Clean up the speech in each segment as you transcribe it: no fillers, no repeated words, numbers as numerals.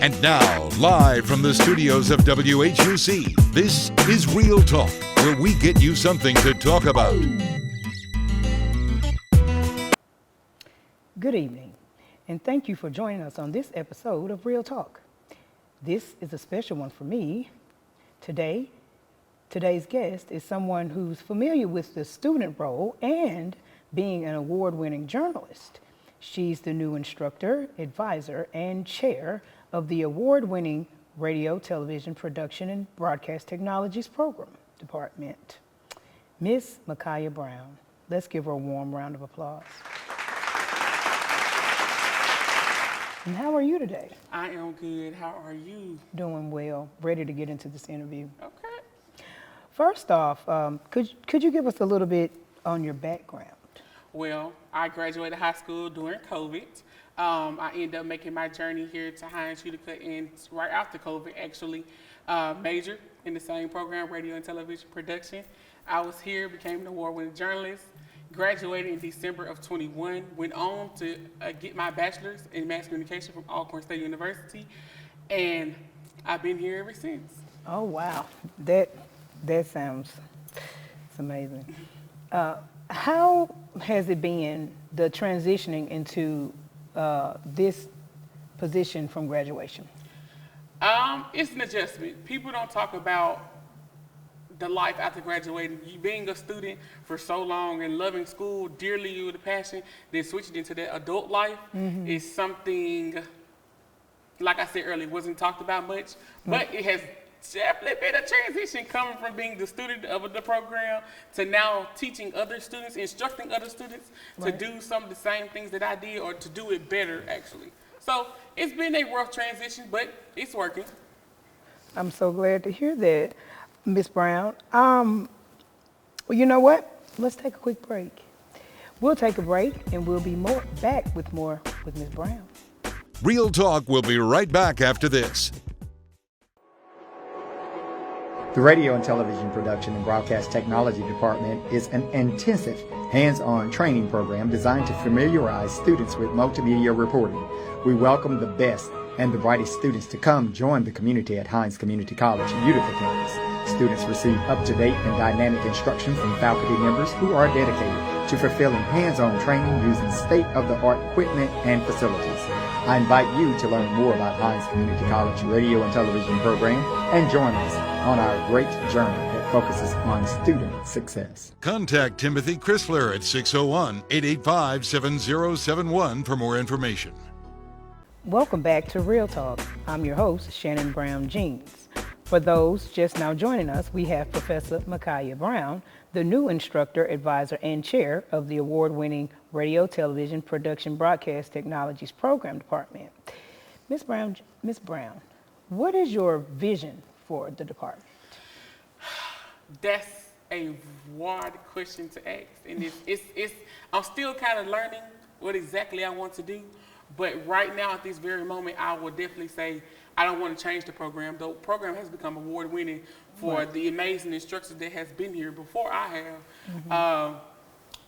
And now, live from the studios of WHUC, this is Real Talk, where we get you something to talk about. Good evening, and thank you for joining us on this episode of Real Talk. This is a special one for me. Today's guest is someone who's familiar with the student role and being an award-winning journalist. She's the new instructor, advisor, and chair of the award-winning Radio, Television, Production, and Broadcast Technologies Program Department, Miss MeKiyla Brown. Let's give her a warm round of applause. And how are you today? I am good. How are you? Doing well. Ready to get into this interview. Okay. First off, could you give us a little bit on your background? Well, I graduated high school during COVID. I ended up making my journey here to Hinds Utica, and right after COVID, actually, majored in the same program, radio and television production. I was here, became an award-winning journalist, graduated in December of 21, went on to get my bachelor's in mass communication from Alcorn State University, and I've been here ever since. Oh, wow. That sounds amazing. How has it been, the transitioning into this position from graduation? It's an adjustment. People don't talk about the life after graduating. You being a student for so long and loving school dearly with a passion, then switching into that adult life is something, like I said earlier, wasn't talked about much, but it has definitely been a transition coming from being the student of the program to now teaching other students, instructing other students to do some of the same things that I did, or to do it better, actually. So it's been a rough transition, but it's working. I'm so glad to hear that, Miss Brown. Well, you know what? Let's take a quick break. We'll take a break, and we'll be back with more with Miss Brown. Real Talk will be right back after this. The Radio and Television Production and Broadcast Technology Department is an intensive, hands-on training program designed to familiarize students with multimedia reporting. We welcome the best and the brightest students to come join the community at Hinds Community College, Utica campus. Students receive up-to-date and dynamic instruction from faculty members who are dedicated to fulfilling hands-on training using state-of-the-art equipment and facilities. I invite you to learn more about Hinds Community College Radio and Television program and join us on our great journey that focuses on student success. Contact Timothy Chrysler at 601-885-7071 for more information. Welcome back to Real Talk. I'm your host, Shannon Brown-Jeans. For those just now joining us, we have Professor MeKiyla Brown, the new instructor, advisor, and chair of the award-winning Radio, Television, Production, Broadcast Technologies Program Department. Ms. Brown, what is your vision for the department? That's a wide question to ask, and I'm still kind of learning what exactly I want to do. But right now, at this very moment, I would definitely say I don't want to change the program. The program has become award-winning for the amazing instructors that has been here before I have.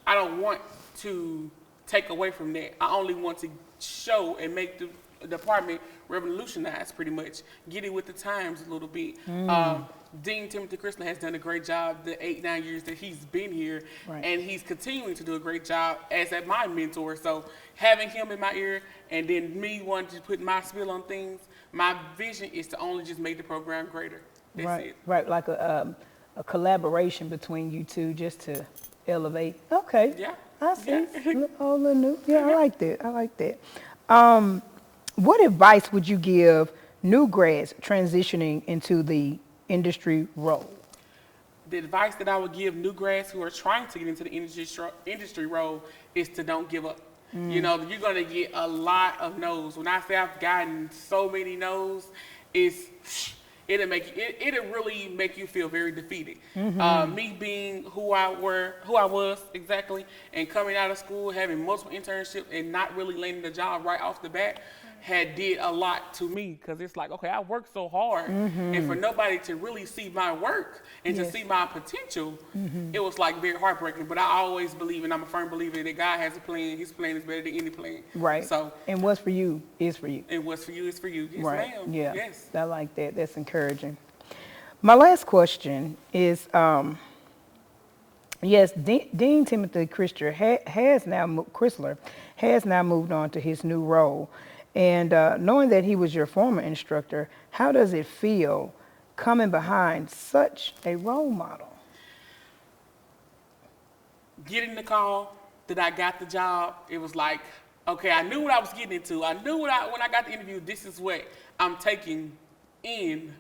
I don't want to take away from that. I only want to show and make the department revolutionize, pretty much, get it with the times a little bit. Dean Timothy Chrysler has done a great job the 8-9 years that he's been here, and he's continuing to do a great job as my mentor. So having him in my ear, and then me wanting to put my spill on things, my vision is to only just make the program greater. That's it. Right, like a collaboration between you two, just to elevate. Okay. Yeah. I see. All the new. Yeah, I like that. What advice would you give new grads transitioning into the industry role? The advice that I would give new grads who are trying to get into the industry role is to don't give up. You know, you're going to get a lot of no's. When I say I've gotten so many no's, it'll really make you feel very defeated. Me being who I was exactly, and coming out of school, having multiple internships and not really landing the job right off the bat, had did a lot to me, because it's like, okay, I worked so hard, and for nobody to really see my work and to see my potential, it was like very heartbreaking. But I always believe, and I'm a firm believer, that God has a plan. His plan is better than any plan. Right. So, and what's for you is for you. and what's for you is for you. Yes, Right. ma'am. Yeah. Yes. I like that. That's encouraging. My last question is, yes, Dean Timothy Chrysler has now moved on to his new role. And knowing that he was your former instructor, how does it feel coming behind such a role model? Getting the call that I got the job, it was like, okay, I knew what I was getting into. I knew when I got the interview, this is what I'm taking in.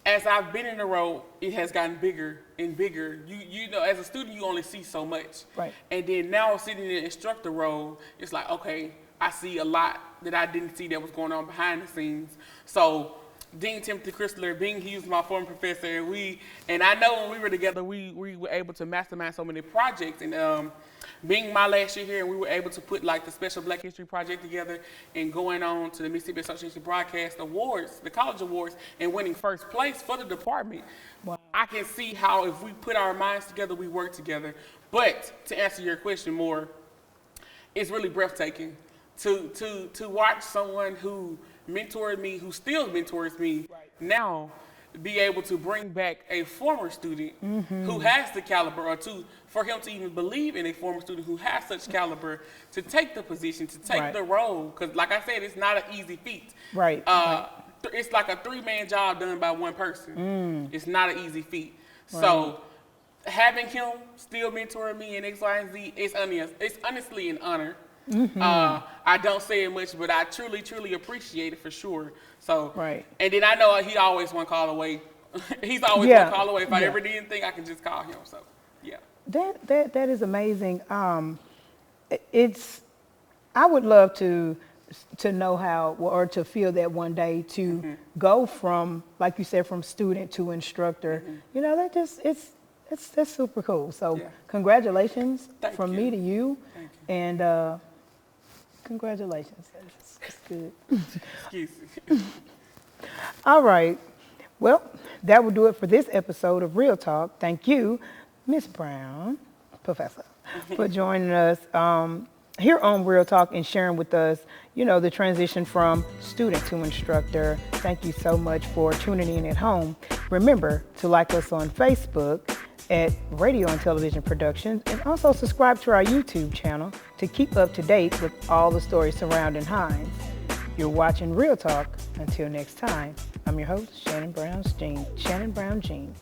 As I've been in the role, it has gotten bigger and bigger. You know, as a student, you only see so much. Right. And then now sitting in the instructor role, it's like, okay, I see a lot that I didn't see that was going on behind the scenes. So Dean Timothy Chrysler, he was my former professor, and I know when we were together, we were able to mastermind so many projects. And being my last year here, and we were able to put like the Special Black History Project together, and going on to the Mississippi Association Broadcast Awards, the college awards, and winning first place for the department. Wow. I can see how if we put our minds together, we work together. But to answer your question more, it's really breathtaking to watch someone who mentored me, who still mentors me, now be able to bring back a former student who has the caliber, or for him to even believe in a former student who has such caliber to take the position, to take the role. Because like I said, it's not an easy feat. Right. It's like a 3-man job done by one person. It's not an easy feat. So having him still mentoring me in X, Y, and Z, it's honestly an honor. I don't say it much, but I truly, truly appreciate it for sure. So, and then I know he always one call away. He's always one call away. If I ever need anything, I can just call him. So, yeah. That is amazing. I would love to know how, or to feel that one day, to go from, like you said, from student to instructor. You know, that's super cool. So congratulations from me to you. Thank you. And congratulations. That's good. Excuse me. All right. Well, that will do it for this episode of Real Talk. Thank you, Miss Brown, Professor, for joining us here on Real Talk and sharing with us, you know, the transition from student to instructor. Thank you so much for tuning in at home. Remember to like us on Facebook at Radio and Television Productions, and also subscribe to our YouTube channel to keep up to date with all the stories surrounding Hinds. You're watching Real Talk. Until next time, I'm your host, Shannon Brown-Jeans.